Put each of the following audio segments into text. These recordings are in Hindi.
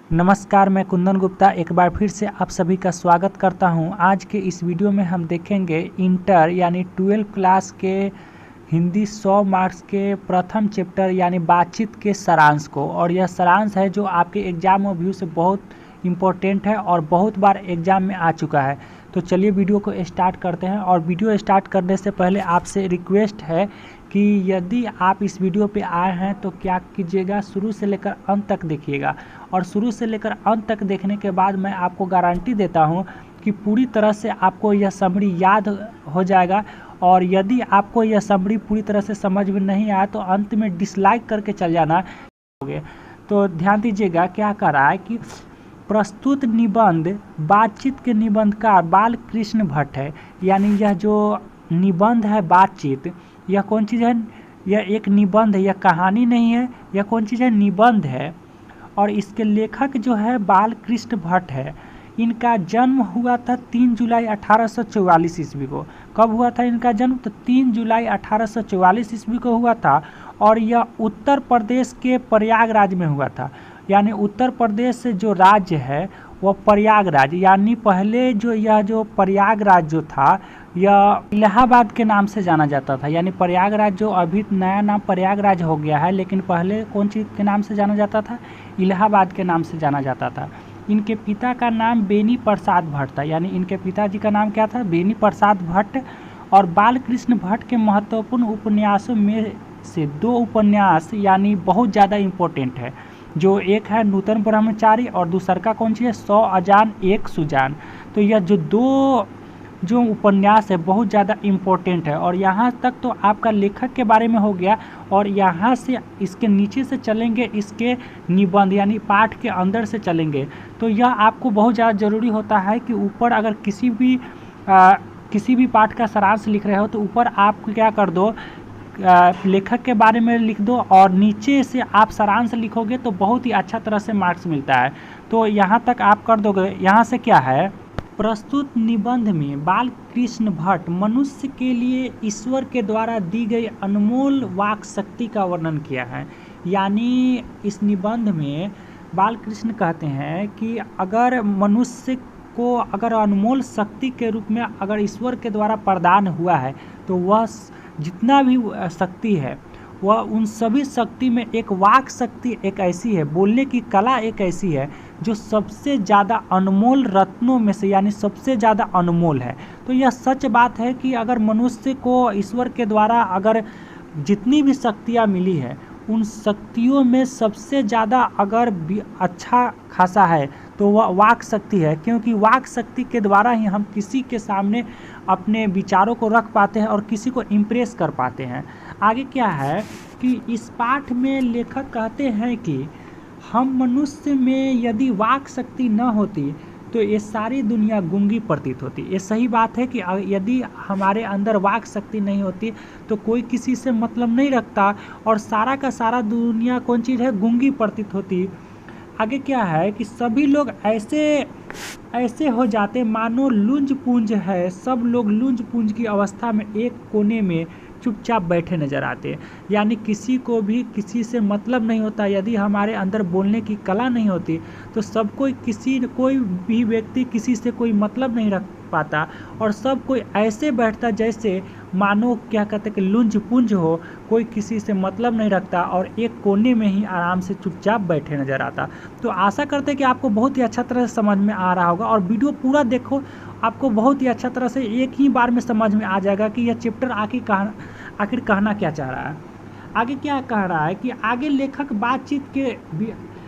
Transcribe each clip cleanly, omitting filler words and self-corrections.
नमस्कार, मैं कुंदन गुप्ता एक बार फिर से आप सभी का स्वागत करता हूं। आज के इस वीडियो में हम देखेंगे इंटर यानी 12 क्लास के हिंदी 100 मार्क्स के प्रथम चैप्टर यानी बातचीत के सारांश को। और यह सारांश है जो आपके एग्ज़ाम व्यू से बहुत इम्पोर्टेंट है और बहुत बार एग्ज़ाम में आ चुका है। तो चलिए वीडियो को स्टार्ट करते हैं। और वीडियो स्टार्ट करने से पहले आपसे रिक्वेस्ट है कि यदि आप इस वीडियो पे आए हैं तो क्या कीजिएगा, शुरू से लेकर अंत तक देखिएगा। और शुरू से लेकर अंत तक देखने के बाद मैं आपको गारंटी देता हूं कि पूरी तरह से आपको यह समरी याद हो जाएगा। और यदि आपको यह समरी पूरी तरह से समझ में नहीं आया तो अंत में डिसलाइक करके चल जाना। तो ध्यान दीजिएगा क्या कर रहा है कि प्रस्तुत निबंध बातचीत के निबंधकार बालकृष्ण भट्ट है। यानी यह जो निबंध है बातचीत, यह कौन चीज़ है? यह एक निबंध है, यह कहानी नहीं है। यह कौन चीज़ है? निबंध है। और इसके लेखक जो है बालकृष्ण भट्ट है। इनका जन्म हुआ था 3 जुलाई 1844 ईस्वी को। कब हुआ था इनका जन्म? तो 3 जुलाई 1844 ईस्वी को हुआ था। और यह उत्तर प्रदेश के प्रयागराज में हुआ था। यानी उत्तर प्रदेश से जो राज्य है वह प्रयागराज, यानी पहले जो यह जो प्रयागराज जो था यह इलाहाबाद के नाम से जाना जाता था। यानी प्रयागराज जो अभी नया नाम प्रयागराज हो गया है, लेकिन पहले कौन चीज़ के नाम से जाना जाता था? इलाहाबाद के नाम से जाना जाता था। इनके पिता का नाम बेनी प्रसाद भट्ट था। यानी इनके पिताजी का नाम क्या था? बेनी प्रसाद भट्ट। और बालकृष्ण भट्ट के महत्वपूर्ण उपन्यासों में से 2 उपन्यास यानी बहुत ज़्यादा इम्पोर्टेंट है। जो एक है नूतन ब्रह्मचारी और दूसरा का कौन सी है? 100 अजान एक सुजान। तो यह जो 2 जो उपन्यास है बहुत ज़्यादा इम्पोर्टेंट है। और यहाँ तक तो आपका लेखक के बारे में हो गया। और यहाँ से इसके नीचे से चलेंगे इसके निबंध यानी पाठ के अंदर से चलेंगे। तो यह आपको बहुत ज़्यादा ज़रूरी होता है कि ऊपर अगर किसी भी पाठ का सारांश लिख रहे हो तो ऊपर आप क्या कर दो, लेखक के बारे में लिख दो और नीचे से आप सारांश लिखोगे तो बहुत ही अच्छा तरह से मार्क्स मिलता है। तो यहाँ तक आप कर दोगे। यहाँ से क्या है, प्रस्तुत निबंध में बालकृष्ण भट्ट मनुष्य के लिए ईश्वर के द्वारा दी गई अनमोल वाक शक्ति का वर्णन किया है। यानी इस निबंध में बालकृष्ण कहते हैं कि अगर मनुष्य को अगर अनमोल शक्ति के रूप में अगर ईश्वर के द्वारा प्रदान हुआ है तो वह जितना भी शक्ति है वह उन सभी शक्ति में एक वाक शक्ति एक ऐसी है, बोलने की कला एक ऐसी है जो सबसे ज़्यादा अनमोल रत्नों में से यानी सबसे ज़्यादा अनमोल है। तो यह सच बात है कि अगर मनुष्य को ईश्वर के द्वारा अगर जितनी भी शक्तियाँ मिली है उन शक्तियों में सबसे ज़्यादा अगर अच्छा खासा है तो वह वाक शक्ति है। क्योंकि वाक शक्ति के द्वारा ही हम किसी के सामने अपने विचारों को रख पाते हैं और किसी को इम्प्रेस कर पाते हैं। आगे क्या है कि इस पाठ में लेखक कहते हैं कि हम मनुष्य में यदि वाक शक्ति न होती तो ये सारी दुनिया गूंगी प्रतीत होती। ये सही बात है कि यदि हमारे अंदर वाक शक्ति नहीं होती तो कोई किसी से मतलब नहीं रखता और सारा का सारा दुनिया कौन चीज़ है? गूंगी प्रतीत होती। आगे क्या है कि सभी लोग ऐसे हो जाते मानो लुंज पुंज है। सब लोग लुंज पुंज की अवस्था में एक कोने में चुपचाप बैठे नजर आते। यानी किसी को भी किसी से मतलब नहीं होता। यदि हमारे अंदर बोलने की कला नहीं होती तो कोई भी व्यक्ति किसी से कोई मतलब नहीं रख पाता और सब कोई ऐसे बैठता जैसे मानो क्या कहते कि लुंज पुंज हो, कोई किसी से मतलब नहीं रखता और एक कोने में ही आराम से चुपचाप बैठे नजर आता। तो आशा करते हैं कि आपको बहुत ही अच्छा तरह से समझ में आ रहा होगा और वीडियो पूरा देखो, आपको बहुत ही अच्छा तरह से एक ही बार में समझ में आ जाएगा कि यह चैप्टर आखिर कहना क्या चाह रहा है। आगे क्या कह रहा है कि आगे लेखक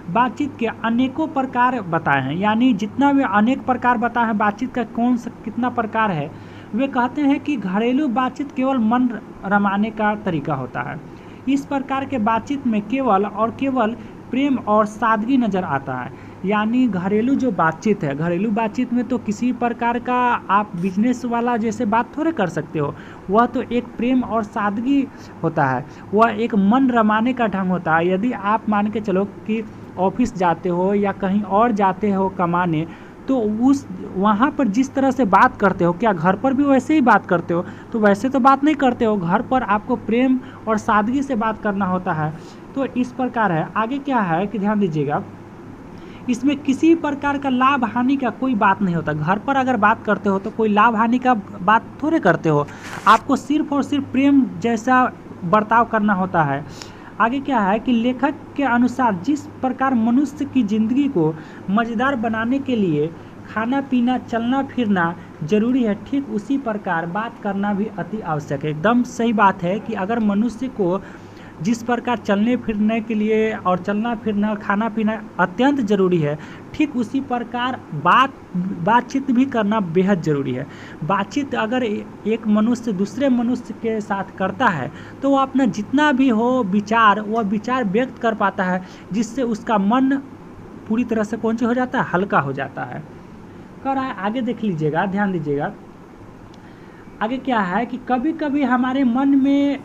बातचीत के अनेकों प्रकार बताए हैं। यानी जितना भी अनेक प्रकार बताए हैं बातचीत का कौन सा कितना प्रकार है, वे कहते हैं कि घरेलू बातचीत केवल मन रमाने का तरीका होता है। इस प्रकार के बातचीत में केवल प्रेम और सादगी नज़र आता है। यानी घरेलू जो बातचीत है, घरेलू बातचीत में तो किसी प्रकार का आप बिजनेस वाला जैसे बात थोड़े कर सकते हो। वह तो एक प्रेम और सादगी होता है, वह एक मन रमाने का ढंग होता है। यदि आप मान के चलो कि ऑफिस जाते हो या कहीं और जाते हो कमाने, तो वहाँ पर जिस तरह से बात करते हो, क्या घर पर भी वैसे ही बात करते हो? तो वैसे तो बात नहीं करते हो। घर पर आपको प्रेम और सादगी से बात करना होता है। तो इस प्रकार है। आगे क्या है कि ध्यान दीजिएगा, इसमें किसी प्रकार का लाभ हानि का कोई बात नहीं होता। घर पर अगर बात करते हो तो कोई लाभ हानि का बात थोड़े करते हो, आपको सिर्फ और सिर्फ प्रेम जैसा बर्ताव करना होता है। आगे क्या है कि लेखक के अनुसार जिस प्रकार मनुष्य की ज़िंदगी को मज़ेदार बनाने के लिए खाना पीना चलना फिरना जरूरी है, ठीक उसी प्रकार बात करना भी अति आवश्यक है। एकदम सही बात है कि अगर मनुष्य को जिस प्रकार चलने फिरने के लिए और चलना फिरना खाना पीना अत्यंत ज़रूरी है, ठीक उसी प्रकार बातचीत भी करना बेहद ज़रूरी है। बातचीत अगर एक मनुष्य दूसरे मनुष्य के साथ करता है तो वह अपना जितना भी हो विचार वह विचार व्यक्त कर पाता है, जिससे उसका मन पूरी तरह से कौन सी हो जाता है, हल्का हो जाता है। कह रहा है आगे देख लीजिएगा, ध्यान दीजिएगा। आगे क्या है कि कभी कभी हमारे मन में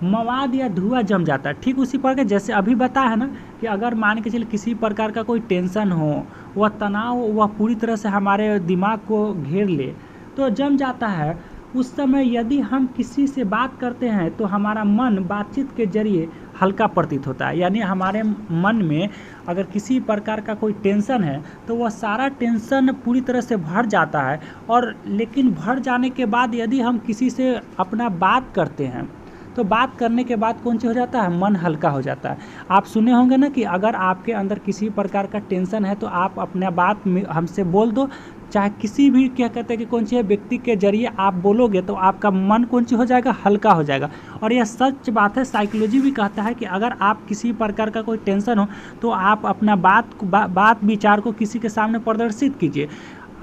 मवाद या धुआं जम जाता है, ठीक उसी प्रकार जैसे अभी बताया है ना कि अगर मान के चलिए किसी प्रकार का कोई टेंशन हो, वह तनाव वह पूरी तरह से हमारे दिमाग को घेर ले तो जम जाता है। उस समय यदि हम किसी से बात करते हैं तो हमारा मन बातचीत के जरिए हल्का प्रतीत होता है। यानी हमारे मन में अगर किसी प्रकार का कोई टेंशन है तो वह सारा टेंशन पूरी तरह से भर जाता है, और लेकिन भर जाने के बाद यदि हम किसी से अपना बात करते हैं तो बात करने के बाद कौन सी हो जाता है, मन हल्का हो जाता है। आप सुने होंगे ना कि अगर आपके अंदर किसी प्रकार का टेंशन है तो आप अपना बात हमसे बोल दो, चाहे किसी भी क्या कहते हैं कि कौन सी है व्यक्ति के जरिए आप बोलोगे तो आपका मन कौन सी हो जाएगा, हल्का हो जाएगा। और यह सच बात है, साइकोलॉजी भी कहता है कि अगर आप किसी प्रकार का कोई टेंशन हो तो आप अपना बात विचार को किसी के सामने प्रदर्शित कीजिए।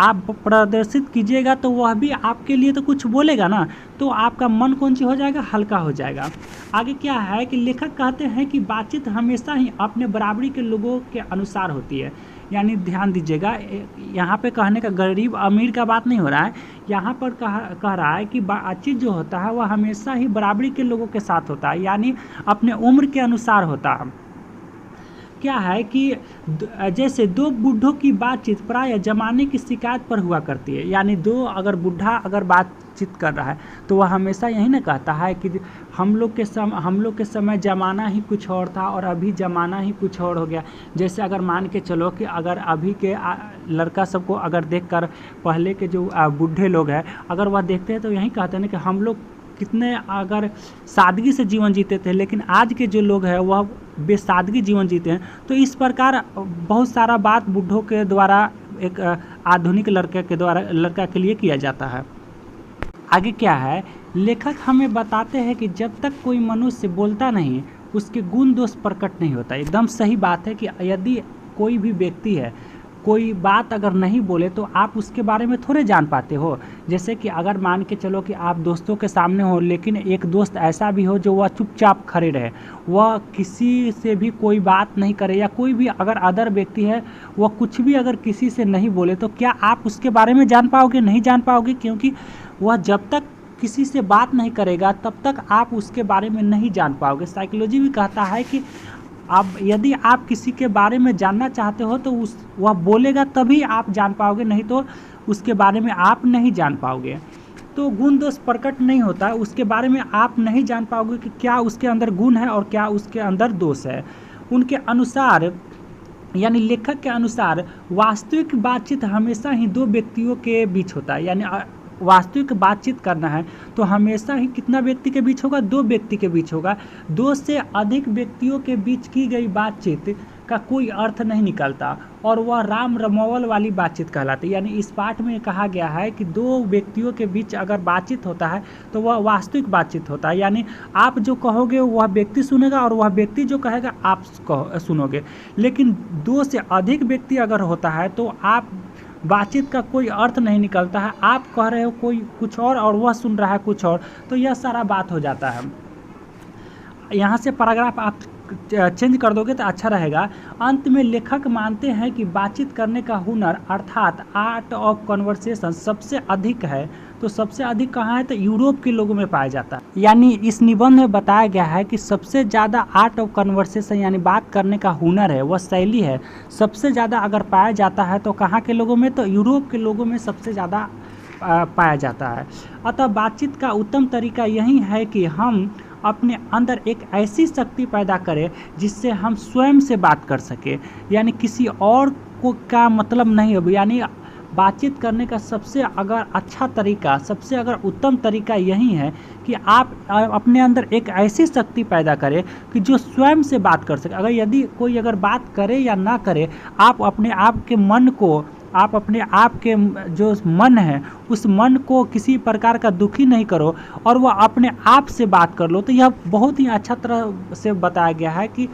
आप प्रदर्शित कीजिएगा तो वह भी आपके लिए तो कुछ बोलेगा ना, तो आपका मन कौन सी हो जाएगा, हल्का हो जाएगा। आगे क्या है कि लेखक कहते हैं कि बातचीत हमेशा ही अपने बराबरी के लोगों के अनुसार होती है। यानी ध्यान दीजिएगा, यहाँ पे कहने का गरीब अमीर का बात नहीं हो रहा है, यहाँ पर कह रहा है कि बातचीत जो होता है वह हमेशा ही बराबरी के लोगों के साथ होता है, यानी अपने उम्र के अनुसार होता है। क्या है कि जैसे दो बूढ़ों की बातचीत प्रायः जमाने की शिकायत पर हुआ करती है। यानी दो अगर बूढ़ा अगर बातचीत कर रहा है तो वह हमेशा यही ना कहता है कि हम लोग के समय ज़माना ही कुछ और था और अभी ज़माना ही कुछ और हो गया। जैसे अगर मान के चलो कि अगर अभी के लड़का सबको अगर देखकर पहले के जो बूढ़े लोग हैं अगर वह देखते हैं तो यही कहते हैं कि हम लोग कितने अगर सादगी से जीवन जीते थे, लेकिन आज के जो लोग हैं वह बेसादगी जीवन जीते हैं। तो इस प्रकार बहुत सारा बात बूढ़ों के द्वारा एक आधुनिक लड़का के लिए किया जाता है। आगे क्या है, लेखक हमें बताते हैं कि जब तक कोई मनुष्य बोलता नहीं उसके गुण दोष प्रकट नहीं होता। एकदम सही बात है कि यदि कोई भी व्यक्ति है कोई बात अगर नहीं बोले तो आप उसके बारे में थोड़े जान पाते हो। जैसे कि अगर मान के चलो कि आप दोस्तों के सामने हो, लेकिन एक दोस्त ऐसा भी हो जो वह चुपचाप खड़े रहे, वह किसी से भी कोई बात नहीं करे, या कोई भी अगर अदर व्यक्ति है वह कुछ भी अगर किसी से नहीं बोले, तो क्या आप उसके बारे में जान पाओगे? नहीं जान पाओगे, क्योंकि वह जब तक किसी से बात नहीं करेगा तब तक आप उसके बारे में नहीं जान पाओगे। साइकोलॉजी भी कहता है कि अब यदि आप किसी के बारे में जानना चाहते हो तो वह बोलेगा तभी आप जान पाओगे, नहीं तो उसके बारे में आप नहीं जान पाओगे। तो गुण दोष प्रकट नहीं होता, उसके बारे में आप नहीं जान पाओगे कि क्या उसके अंदर गुण है और क्या उसके अंदर दोष है। उनके अनुसार यानी लेखक के अनुसार वास्तविक बातचीत हमेशा ही दो व्यक्तियों के बीच होता है। यानी वास्तविक बातचीत करना है तो हमेशा ही कितना व्यक्ति के बीच होगा, दो व्यक्ति के बीच होगा। दो से अधिक व्यक्तियों के बीच की गई बातचीत का कोई अर्थ नहीं निकलता और वह राम रमौल वाली बातचीत कहलाती है। यानी इस पाठ में कहा गया है कि दो व्यक्तियों के बीच अगर बातचीत होता है तो वह वास्तविक बातचीत होता है। यानी आप जो कहोगे वह व्यक्ति सुनेगा और वह व्यक्ति जो कहेगा आप सुनोगे। लेकिन दो से अधिक व्यक्ति अगर होता है तो आप बातचीत का कोई अर्थ नहीं निकलता है, आप कह रहे हो कोई कुछ और वह सुन रहा है कुछ और, तो यह सारा बात हो जाता है। यहाँ से पैराग्राफ आप चेंज कर दोगे तो अच्छा रहेगा। अंत में लेखक मानते हैं कि बातचीत करने का हुनर अर्थात आर्ट ऑफ कन्वर्सेशन सबसे अधिक है। तो सबसे अधिक कहाँ है, तो यूरोप के लोगों में पाया जाता है। यानी इस निबंध में बताया गया है कि सबसे ज़्यादा आर्ट ऑफ कन्वर्सेशन यानी बात करने का हुनर है, वह शैली है, सबसे ज़्यादा अगर पाया जाता है तो कहाँ के लोगों में, तो यूरोप के लोगों में सबसे ज़्यादा पाया जाता है। अतः बातचीत का उत्तम तरीका यही है कि हम अपने अंदर एक ऐसी शक्ति पैदा करें जिससे हम स्वयं से बात कर सकें, यानी किसी और को का मतलब नहीं हो, यानी बातचीत करने का सबसे अगर अच्छा तरीका, सबसे अगर उत्तम तरीका यही है कि आप अपने अंदर एक ऐसी शक्ति पैदा करें कि जो स्वयं से बात कर सके। अगर यदि कोई अगर बात करे या ना करे, आप अपने आप के मन को, आप अपने आप के जो मन है उस मन को किसी प्रकार का दुखी नहीं करो और वह अपने आप से बात कर लो। तो यह बहुत ही अच्छा तरह से बताया गया है कि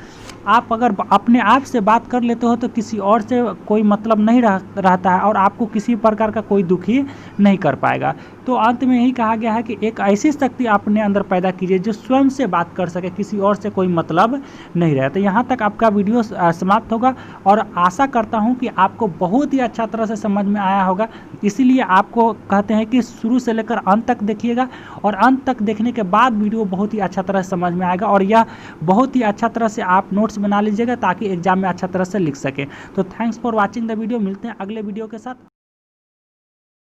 आप अगर अपने आप से बात कर लेते हो तो किसी और से कोई मतलब नहीं रहता है और आपको किसी प्रकार का कोई दुखी नहीं कर पाएगा। तो अंत में यही कहा गया है कि एक ऐसी शक्ति अपने अंदर पैदा कीजिए जो स्वयं से बात कर सके, किसी और से कोई मतलब नहीं रहे। तो यहाँ तक आपका वीडियो समाप्त होगा और आशा करता हूँ कि आपको बहुत ही अच्छा तरह से समझ में आया होगा। इसीलिए आपको कहते हैं कि शुरू से लेकर अंत तक देखिएगा और अंत तक देखने के बाद वीडियो बहुत ही अच्छा तरह से समझ में आएगा और यह बहुत ही अच्छा तरह से आप नोट्स बना लीजिएगा ताकि एग्जाम में अच्छा तरह से लिख सकें। तो thanks for watching the video. मिलते हैं अगले वीडियो के साथ।